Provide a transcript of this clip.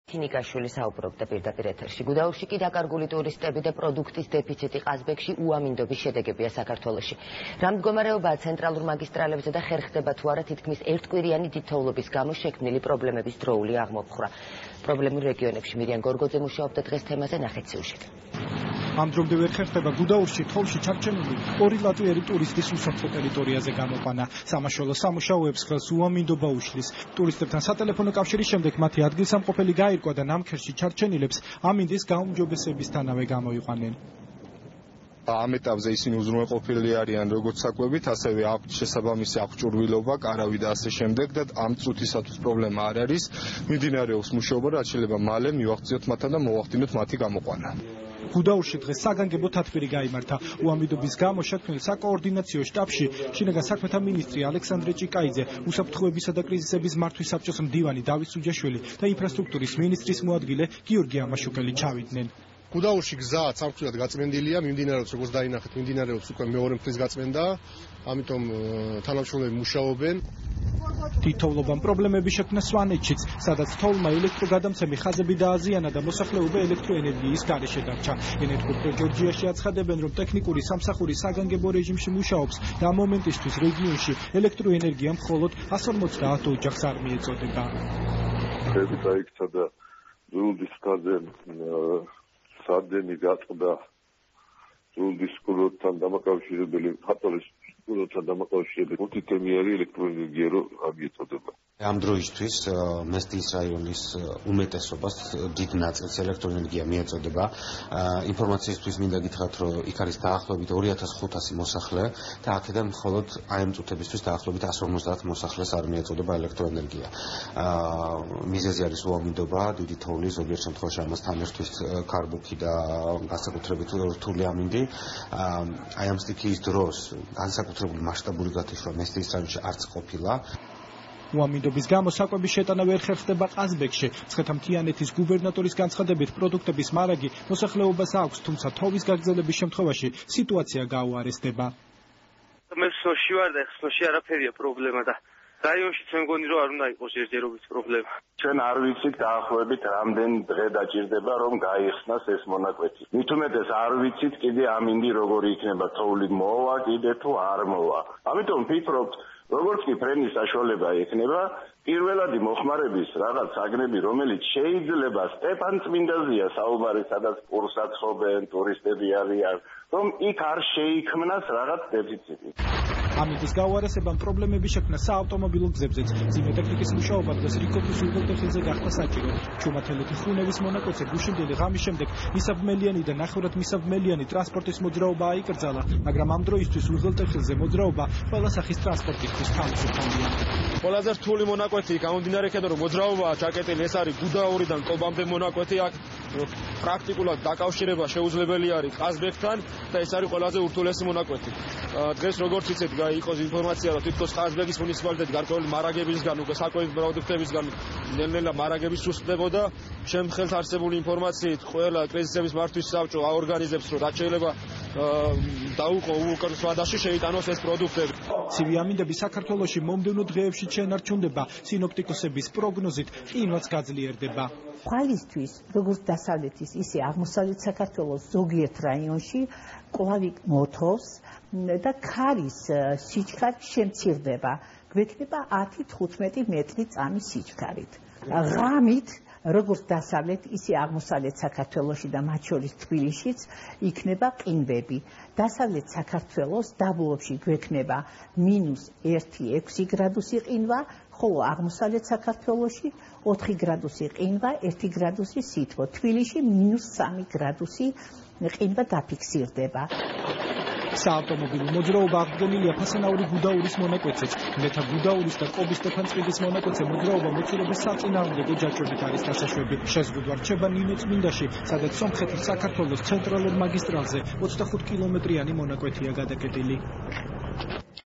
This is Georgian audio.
თინიკაშვილი საუბრობდა პირდაპირ ეთერში. გუდაურში კი დაკარგული ტურისტები და პროდუქტის დეფიციტი ყაზბეგში უამინდობის შედეგებია საქართველოში. რა მდგომარეობაა ცენტრალურ მაგისტრალებსა და ხერხდება თუ არა თითქმის ერთკვირიანი თითოეულობის გამო შექმნილი პრობლემების დროული აღმოფხვრა. პრობლემურ რეგიონებში მირიან გორგოძე მუშაობდა დღეს თემაზე, ნახეთ სიუჟეტი. ამ დრომდე ვერ ხერხდება გუდაურში თოვლში ჩარჩენილი ორი ლატვიერი ტურისტის უსაფრთხო ტერიტორიაზე გამოყვანა. სამაშველო სამუშაოებს ხელს უამინდობა უშლის. ტურისტებთან სატელეფონო კავშირის შემდეგ მათი ადგილსამყოფელი გაირკვა და ნამქერში ჩარჩენილებს ამინდის გაუმჯობესებისთანავე გამოიყვანენ. ამ ეტაპზე ისინი უზრუნველყოფილი არიან როგორც საკვებით, ასევე აქვთ შესაბამისი აღჭურვილობა, კარავი და ასე შემდეგ და ამ წუთისათვის პრობლემა არ არის. მიმდინარეობს მუშაობა, რაც შეიძლება მალე მივახციოთ მათთან და მოვახდინოთ მათი გამოყვანა. გუდაურში დღეს საგანგებო თათბირი გაიმართა. უამინდობის გამო შექმნილ საკოორდინაციო შტაბში შინაგან საქმეთა მინისტრი ალექსანდრე ჭიკაიძე, უსაფრთხოებისა და კრიზისების მართვის საბჭოს მდივანი დავით სუჯაშვილი და ინფრასტრუქტურის მინისტრის მოადგილე გიორგი ამაშუკელი ჩავიდნენ. გუდაურში გზა სამწუხაროდ გაწმენდილია, მიმდინარეობს როგორც დაინახეთ, მიმდინარეობს უკვე მეორე მთლის გაწმენდა, ამიტომ თანამშრომლები მუშაობენ. თითოეულობამ პრობლემები შექმნა სვანეთშიც, სადაც თოვლმა ელექტროგადამცემი ხაზები დააზიანა და მოსახლეობა ელექტროენერგიის გარეშე დარჩა. ენერგოფრო ჯორჯიაში აცხადებენ, რომ ტექნიკური სამსახური საგანგებო რეჟიმში მუშაობს და ამ მომენტისთვის რეგიონში ელექტროენერგია მხოლოდ 150 ოჯახს არ მიეწოდება. ხები დაიქცა და ზულდის ხაზე სარდენი გაწყდა ზულდის სკოლოთან დამაკავშირებელი ხატოლის სკოლოთან დამაკავშირებელი მულტიტემიერი ელექტროენერგია რო ამიეწოდება. ამ დროისთვის მესტიის რაიონის უმეტესობას დიდ ნაწილს ელექტროენერგია მიეწოდება. ინფორმაციისთვის მინდა გითხრათ, რომ იქ არის დაახლოებით 2500 მოსახლე და აქედან მხოლოდ აი ამ წუთებისთვის დაახლოებით 150 მოსახლეს არ მიეწოდება ელექტროენერგია. მიზეზი არის უამინდობა, დიდი თოვლი, ზოგიერთ შემთხვევაში ამასთან ერთის ქარბუქი და განსაკუთრებით რთული ამინდი. აი ამ სტიქიის დროს განსაკუთრებული მასშტაბური გათიშვა მესტიის რაიონში არც ყოფილა. უამინდობის გამო საკვების შეტანა ვერ ხერხდება ყაზბეგში. მცხეთა-მთიანეთის გუბერნატორის განცხადებით პროდუქტების მარაგი მოსახლეობას აქვს, თუმცა თოვის გაგრძელების შემთხვევაში სიტუაცია გაუარესდება. მე სოში ვარ და სოში არაფერია პრობლემა და რაიონში ჩვენ მგონი რომ არ უნდა იყოს ერთჯერობით პრობლემა. ჩვენ არ ვიცით დაახლოებით რამდენი დღე დაჭირდება რომ გაიხსნას ეს მონაკვეთი. მით უმეტეს არ ვიცით კიდე ამინდი როგორი იქნება, თოვლი მოვა კიდე თუ არ მოვა. ამიტომ ვფიქრობთ, როგორც კი ფრენის საშუალება ექნება, პირველადი მოხმარების რაღაც საგნები, რომელიც შეიძლება სტეფანწმინდაზეა საუბარი, სადაც კურსად ხოვენ, ტურისტები არიან, რომ იქ არ შეიქმნას რაღაც დეფიციტი. ამინდის გაუარესებამ პრობლემები შექმნა საავტომობილო გზებზეც. მძიმე ტექნიკის მუშაობა დღეს რიკოთის უღელტეხილზე გახდა საჭირო. ჩუმათელეთი ხუნევის მონაკვეთზე გუშინდელი ღამის შემდეგ მისაბმელიანი და ნახევრად მისაბმელიანი ტრანსპორტის მოძრაობა აიკრძალა, მაგრამ ამ დროისთვის უღელტეხილზე მოძრაობა ყველა სახის ტრანსპორტისთვის თავისუფალია. ყველაზე რთული მონაკვეთი, გამომდინარე იქედან რომ მოძრაობაა ჩაკეტილი, ეს არის გუდაურიდან კობამდე მონაკვეთი, აქ პრაქტიკულად დაკავშირება შეუძლებელი არის ყაზბეგთან და ეს არის ყველაზე ურთულესი მონაკვეთი. დღეს როგორც იცით, იყოს ინფორმაცია, რომ თითქოს ყაზბეგის მუნიციპალიტეტი გარკვეული მარაგებისგან, უკვე საკვების პროდუქტებისგან ნელ-ნელა მარაგების სუსტდებოდა. ჩემ ხელთ არსებული ინფორმაციით, ყველა კრიზისების მართვის საბჭო აორგანიზებს, რომ რაც შეიძლება დაუყო უკან სვადაში შეიტანოს ეს პროდუქტები. ცივი ამინდები საქართველოში მომდევნო დღეებში შენარჩუნდება. სინოპტიკოსების პროგნოზით ყინვაც გაძლიერდება. ხვალისთვის, როგორც დასავლეთის, ისე აღმოსავლეთ საქართველოს ზოგიერთ რაიონში კვავი მოთოს და ქარის სიჩქარე შემცირდება. გვექნება 10-15 მეტრი წამის სიჩქარით. ღამით როგორც დასავლეთ, ისე აღმოსავლეთ საქართველოში და მათ შორის თბილისშიც იქნება ყინვები. დასავლეთ საქართველოს დაბლობში გვექნება -1-6 გრადუსი ყინვა, ხოლო აღმოსავლეთ საქართველოში 4 გრადუსი ყინვა, 1 გრადუსი სითბო. თბილისში -3 გრადუსი ყინვა დაფიქსირდება. საავტომობილო მოძრაობა აღდგენილია ფასანაური გუდაურის მონაკვეთზეც. მეთა გუდაურის და კობის სტეფანწმინდის მონაკვეთზე მოძრაობა მოცულობის საწინააღმდეგო ჯაჭვებით არის დასაშვები. შეზღუდვა რჩება ნინოწმინდაში, სადაც სომხეთის საქართველოს ცენტრალურ მაგისტრალზე 25 კილომეტრიანი მონაკვეთია გადაკეტილი.